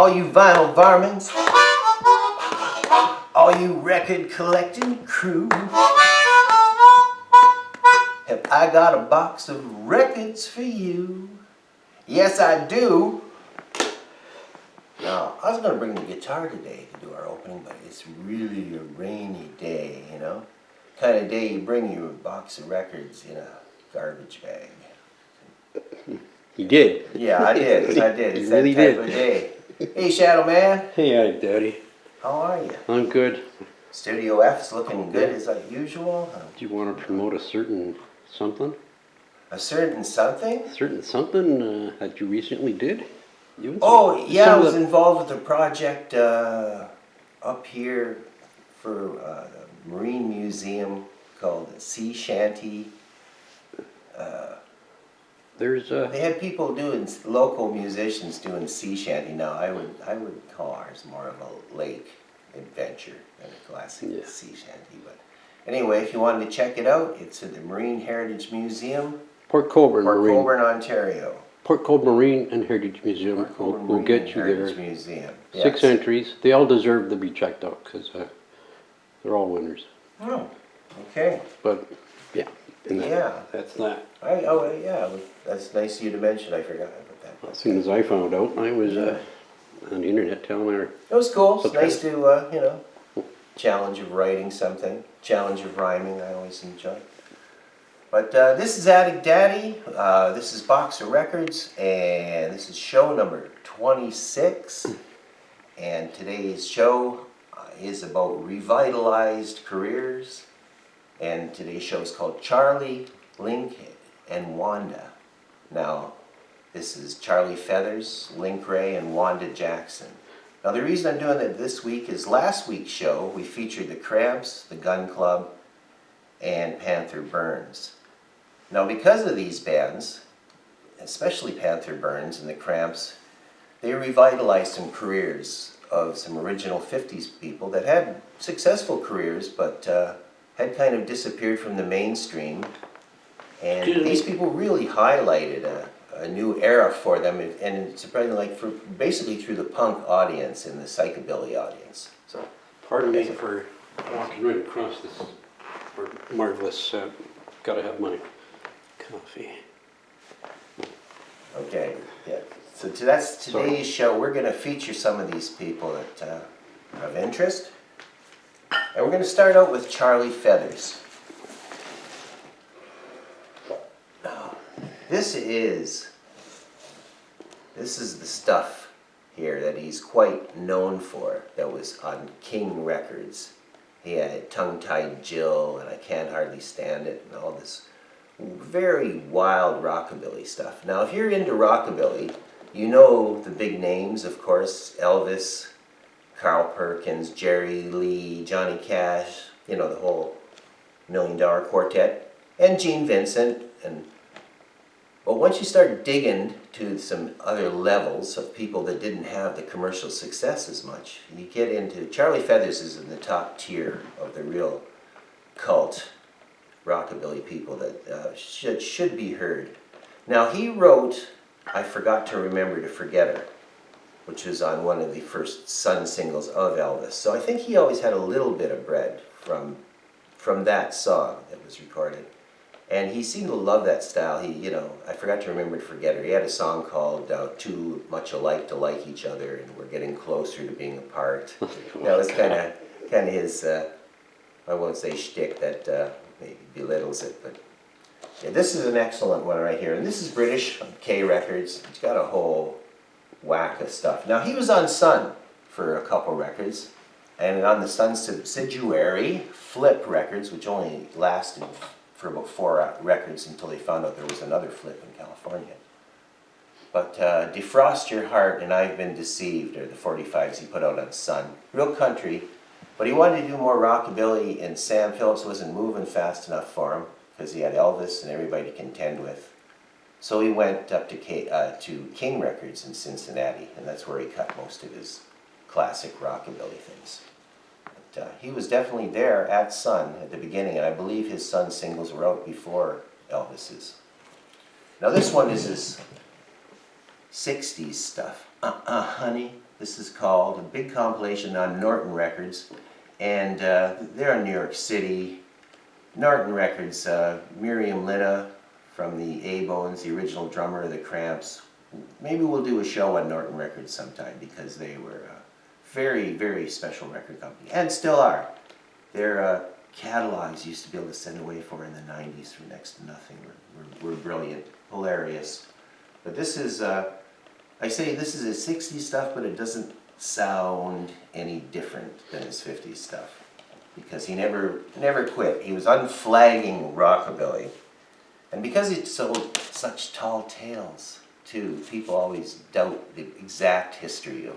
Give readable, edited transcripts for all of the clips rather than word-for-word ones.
All you vinyl varmints, all you record collecting crew, have I got a box of records for you? Yes, I do. Now, I was going to bring the guitar today to do our opening, but it's really a rainy day, you know? Kind of day you bring you a box of records in a garbage bag. You did? Yeah, I did. I did. It's You really that type did. of day. Hey, Shadow Man. Hey, Daddy. How are you? I'm good. Studio F's looking good as usual. Do you want to promote a certain something? A certain something? Certain something that you recently did? Oh, yeah, I was involved with a project up here for the Marine Museum called the Sea Shanty. They had people doing, local musicians doing sea shanty. Now, I would call ours more of a lake adventure than a classic sea shanty. But anyway, if you wanted to check it out, it's at the Marine Heritage Museum, Port Colborne, Ontario. Port Colborne Marine and Heritage Museum. We'll get you Heritage there. Museum. 6 entries. They all deserve to be checked out because they're all winners. Oh, okay. But yeah, that's that. That's nice of you to mention. I forgot about that. As soon as I found out, I was on the internet telling her. It was cool. It's nice to, you know, challenge of writing something, challenge of rhyming. I always enjoy. But this is Attic Daddy. This is Box of Records, and this is show number 26. And today's show is about revitalized careers. And today's show is called Charlie, Link, and Wanda. Now, this is Charlie Feathers, Link Ray, and Wanda Jackson. Now, the reason I'm doing it this week is last week's show, we featured the Cramps, the Gun Club, and Panther Burns. Now, because of these bands, especially Panther Burns and the Cramps, they revitalized some careers of some original 50s people that had successful careers, but had kind of disappeared from the mainstream. And these people really highlighted a new era for them, and surprisingly, like basically through the punk audience and the psychobilly audience. So, pardon me for walking right across this marvelous. Gotta have my coffee. Okay, yeah. So that's today's show. We're going to feature some of these people that are of interest, and we're going to start out with Charlie Feathers. This is the stuff here that he's quite known for, that was on King Records. He had Tongue-Tied Jill and I Can't Hardly Stand It and all this very wild rockabilly stuff. Now, if you're into rockabilly, you know the big names, of course, Elvis, Carl Perkins, Jerry Lee, Johnny Cash, you know, the whole $1 Million Quartet, and Gene Vincent. But once you start digging to some other levels of people that didn't have the commercial success as much, you get into, Charlie Feathers is in the top tier of the real cult rockabilly people that should be heard. Now, he wrote I Forgot to Remember to Forget Her, which was on one of the first Sun singles of Elvis. So I think he always had a little bit of bread from that song that was recorded. And he seemed to love that style. He, you know, I Forgot to Remember to Forget Her. He had a song called Too Much Alike to Like Each Other, and We're Getting Closer to Being Apart. That was kind of his, I won't say shtick that maybe belittles it, but yeah, this is an excellent one right here. And this is British, K Records. It's got a whole whack of stuff. Now, he was on Sun for a couple records, and on the Sun subsidiary, Flip Records, which only lasted for about 4 records until they found out there was another Flip in California. But Defrost Your Heart and I've Been Deceived are the 45s he put out on Sun. Real country, but he wanted to do more rockabilly, and Sam Phillips wasn't moving fast enough for him because he had Elvis and everybody to contend with. So he went up to King Records in Cincinnati, and that's where he cut most of his classic rockabilly things. He was definitely there at Sun at the beginning, and I believe his Sun singles were out before Elvis's. Now this one is his 60s stuff. Honey, This is called a big compilation on Norton Records, and they're in New York City. Norton Records, Miriam Linna from the A-Bones, the original drummer of the Cramps. Maybe we'll do a show on Norton Records sometime, because they were a very, very special record company, and still are. Their catalogs used to be able to send away for in the 90s for next to nothing. Were brilliant, hilarious. But this is, I say this is his 60s stuff, but it doesn't sound any different than his 50s stuff, because he never quit. He was unflagging rockabilly. And because he sold such tall tales, too, people always doubt the exact history of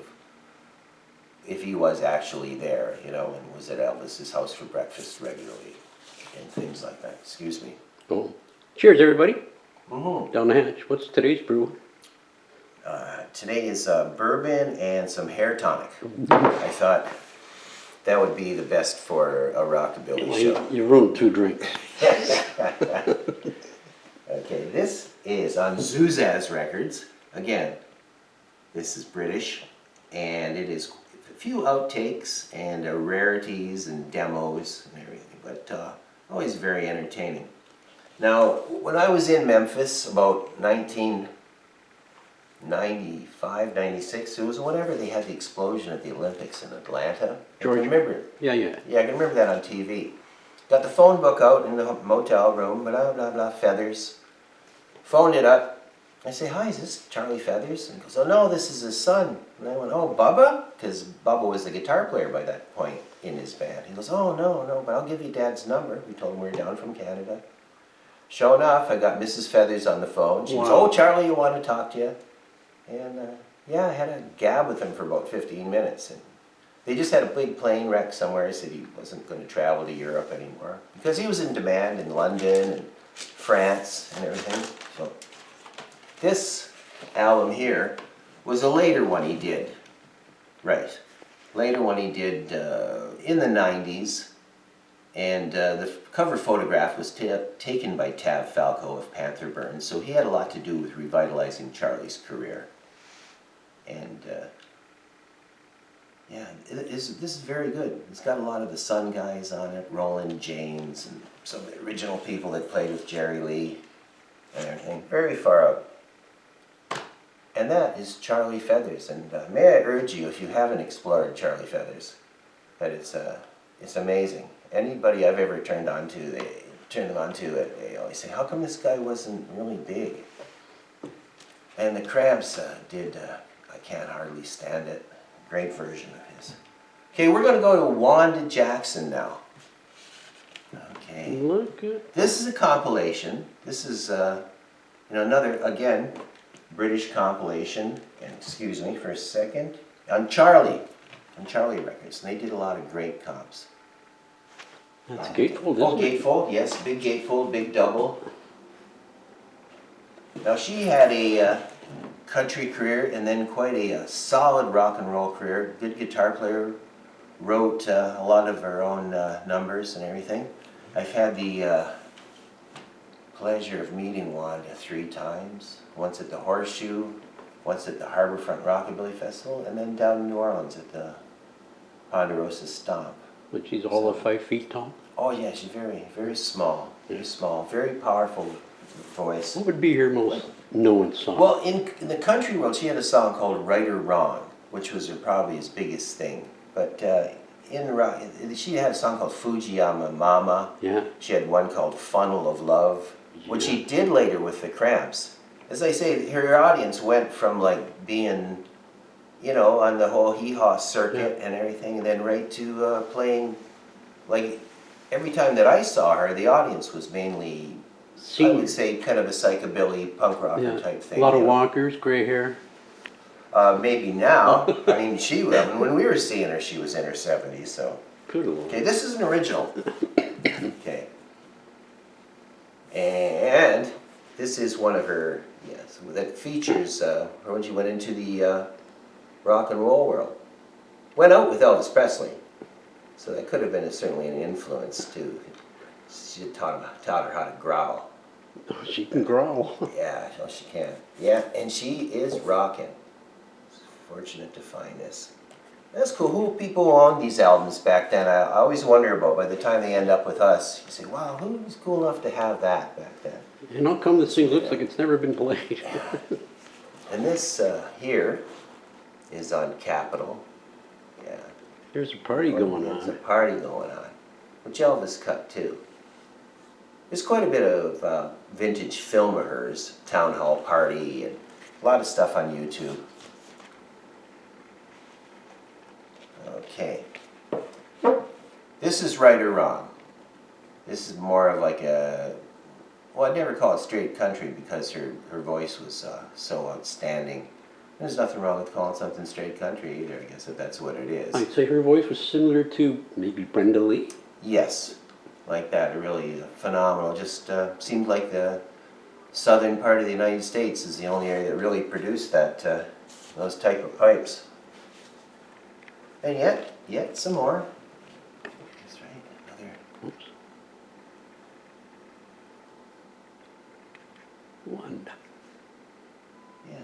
if he was actually there, you know, and was at Elvis's house for breakfast regularly, and things like that. Excuse me. Oh. Cheers, everybody. Mm-hmm. Down the hatch. What's today's brew? Today is bourbon and some hair tonic. I thought that would be the best for a rockabilly show. You ruined 2 drinks. Okay, this is on Zuzaz Records. Again, this is British, and it is a few outtakes and rarities and demos and everything, but always very entertaining. Now, when I was in Memphis about 1995, 96, it was whenever they had the explosion at the Olympics in Atlanta. Georgia. I can remember it. Yeah. Yeah, I can remember that on TV. Got the phone book out in the motel room, blah, blah, blah, Feathers. Phoned it up. I say, hi, is this Charlie Feathers? And he goes, oh no, this is his son. And I went, oh, Bubba? Because Bubba was the guitar player by that point in his band. He goes, oh, no, but I'll give you Dad's number. We told him we were down from Canada. Sure enough, I got Mrs. Feathers on the phone. She goes, oh, Charlie, you want to talk to you? And yeah, I had a gab with him for about 15 minutes. And they just had a big plane wreck somewhere. He said he wasn't going to travel to Europe anymore, because he was in demand in London and France and everything. So this album here was a later one he did. Right. Later one he did in the 90s. And the cover photograph was taken by Tav Falco of Panther Burns, so he had a lot to do with revitalizing Charlie's career. And yeah, this is very good. It's got a lot of the Sun guys on it, Roland James, and some of the original people that played with Jerry Lee and everything. Very far out. And that is Charlie Feathers. And may I urge you, if you haven't explored Charlie Feathers, that it's amazing. Anybody I've ever turned them on to it, they always say, how come this guy wasn't really big? And the Cramps did I Can't Hardly Stand It. Great version of his. Okay, we're going to go to Wanda Jackson now. Okay. Look at This is a compilation. This is another, again, British compilation. And excuse me for a second. On Charlie Records. And they did a lot of great comps. That's gatefold, Oh, isn't it? gatefold, yes, big gatefold, big double. Now she had a country career and then quite a solid rock and roll career. Good guitar player, wrote a lot of her own numbers and everything. I've had the pleasure of meeting Wanda 3 times. Once at the Horseshoe, once at the Harborfront Rockabilly Festival, and then down in New Orleans at the Ponderosa Stomp. But she's all of 5 feet tall. Oh yeah, she's very, very small, very powerful voice. What would be her most known song? Well, in the country world, she had a song called "Right or Wrong," which was probably his biggest thing. But in rock, she had a song called "Fujiyama Mama." Yeah. She had one called "Funnel of Love," which she did later with the Cramps. As I say, her audience went from like being, you know, on the whole hee-haw circuit and everything, and then right to playing, like, every time that I saw her, the audience was mainly, I would say, kind of a psychobilly punk rocker type thing. A lot of walkers, gray hair. Maybe now. I mean, when we were seeing her, she was in her 70s, so. Good Lord. Okay, this is an original. Okay. And this is one of her, yes, that features when she went into the rock and roll world. Went out with Elvis Presley, so that could have been certainly an influence too. She taught her how to growl. Oh, she can growl. Yeah, she can. Yeah, and she is rocking. fortunate to find this. That's cool. Who people owned these albums back then? I always wonder about. By the time they end up with us, you say, "Wow, who was cool enough to have that back then?" And how come this thing looks like it's never been played? And this here is on Capitol. Yeah. There's a party going There's a on. party going on, which Elvis cut too. There's quite a bit of vintage film of hers, Town Hall Party, and a lot of stuff on YouTube. Okay. This is Right or Wrong. This is more of like a, well, I'd never call it straight country because her voice was so outstanding. There's nothing wrong with calling something straight country either, I guess, if that's what it is. I'd say her voice was similar to maybe Brenda Lee. Yes, like that, really phenomenal. Just seemed like the southern part of the United States is the only area that really produced that those type of pipes. And yet some more. That's right, another. Oops. Wanda. Yeah.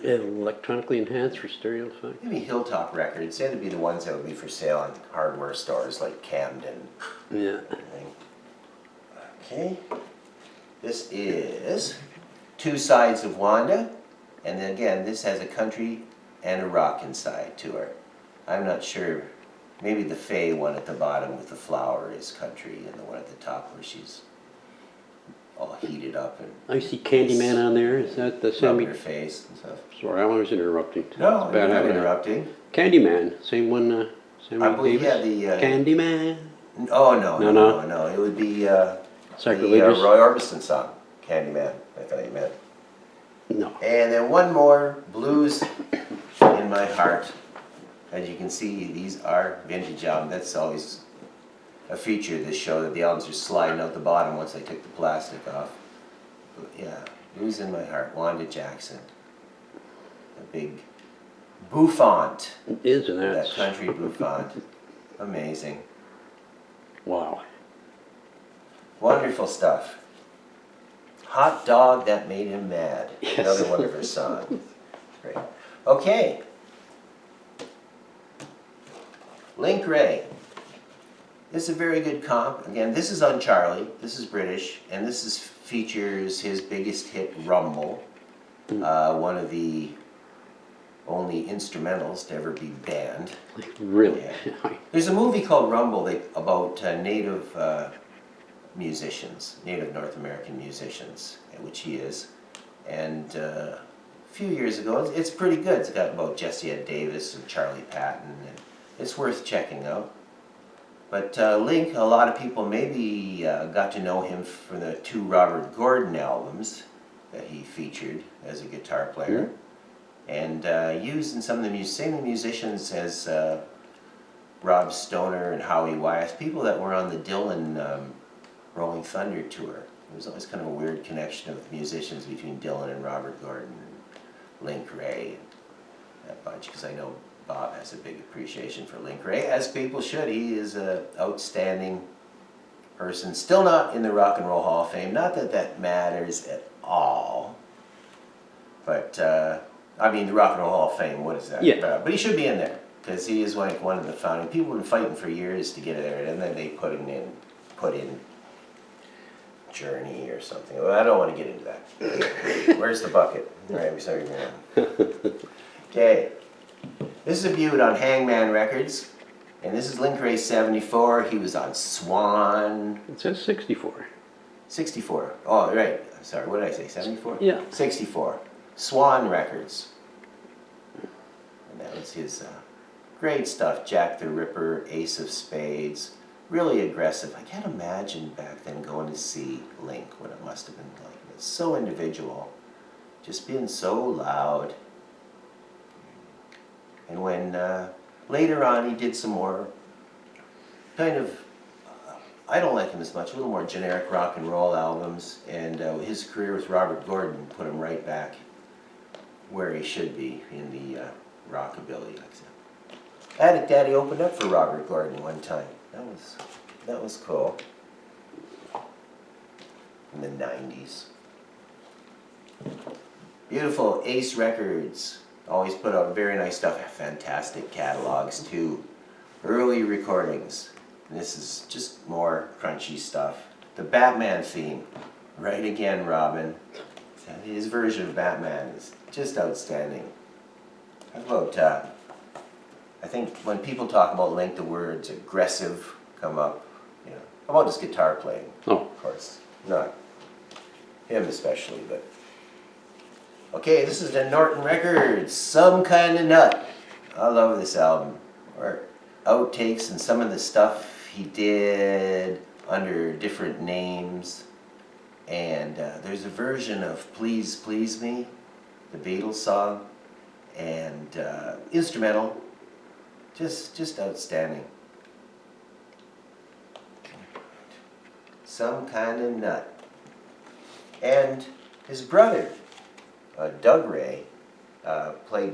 Electronically enhanced for stereo effect. Maybe Hilltop Records. They'd be the ones that would be for sale on hardware stores like Camden. Yeah. Okay. This is Two Sides of Wanda. And then again, this has a country and a rock inside to her. I'm not sure. Maybe the Faye one at the bottom with the flower is country, and the one at the top where she's all heated up and I see Candyman on there. Is that the rubbing same? her face and stuff. Sorry, I was interrupting. No, It's bad I'm not habit. interrupting. Candyman, same one. Same I one. believe, Davis? yeah, the... Candyman. Oh, no, No, no, no. no. It would be the Sacrilegious. Roy Orbison song, Candyman, I thought you meant. No. And then one more, Blues in My Heart. As you can see, these are vintage albums. That's always a feature of this show, that the albums are sliding out the bottom once I took the plastic off. But yeah, Blues in My Heart, Wanda Jackson. A big bouffant, Isn't that that? country bouffant. Amazing. Wow. Wonderful stuff. Hot Dog That Made Him Mad. Yes. Another one of her songs. Great. Okay. Link Ray. This is a very good comp. Again, this is on Charlie. This is British, and this is features his biggest hit, Rumble. One of the only instrumentals to ever be banned. Really? Yeah. There's a movie called Rumble about native musicians, native North American musicians, which he is. And a few years ago, it's pretty good. It's got about Jesse Ed Davis and Charlie Patton, and it's worth checking out. But Link, a lot of people maybe got to know him from the 2 Robert Gordon albums that he featured as a guitar player. And used in some of the same musicians as Rob Stoner and Howie Wyeth, people that were on the Dylan Rolling Thunder tour. There was always kind of a weird connection of musicians between Dylan and Robert Gordon and Link Ray and that bunch, because I know Bob has a big appreciation for Link Ray, as people should. He is an outstanding person, still not in the Rock and Roll Hall of Fame. Not that that matters at all, but I mean, the Rock and Roll Hall of Fame, what is that? Yeah. But he should be in there, because he is like one of the founding. People have been fighting for years to get it there, and then they put in Journey or something. Well, I don't want to get into that. Where's the bucket? All right, we saw your man. Okay. This is a Butte on Hangman Records, and this is Link Ray 74. He was on Swan. It says 64. 64. Oh, right. I'm sorry. What did I say? 74? Yeah. 64. Swan Records. And that was his great stuff. Jack the Ripper, Ace of Spades. Really aggressive. I can't imagine back then going to see Link, what it must have been like. It's so individual. Just being so loud. And when later on he did some more kind of, I don't like him as much, a little more generic rock and roll albums, and his career with Robert Gordon put him right back where he should be in the rockabilly. Attic Daddy opened up for Robert Gordon one time. That was cool. In the 90s. Beautiful Ace Records. Always put out very nice stuff. Fantastic catalogs too. Early recordings. This is just more crunchy stuff. The Batman theme. Right again, Robin. His version of Batman is just outstanding. How about, I think when people talk about Link, the words aggressive come up. You know, how about his guitar playing? Oh, Of course, not him especially, but. Okay, this is the Norton Records, Some Kind of Nut. I love this album. Or outtakes and some of the stuff he did under different names. And there's a version of Please Please Me, the Beatles song, and instrumental, just outstanding. Some Kind of Nut. And his brother, Doug Ray, played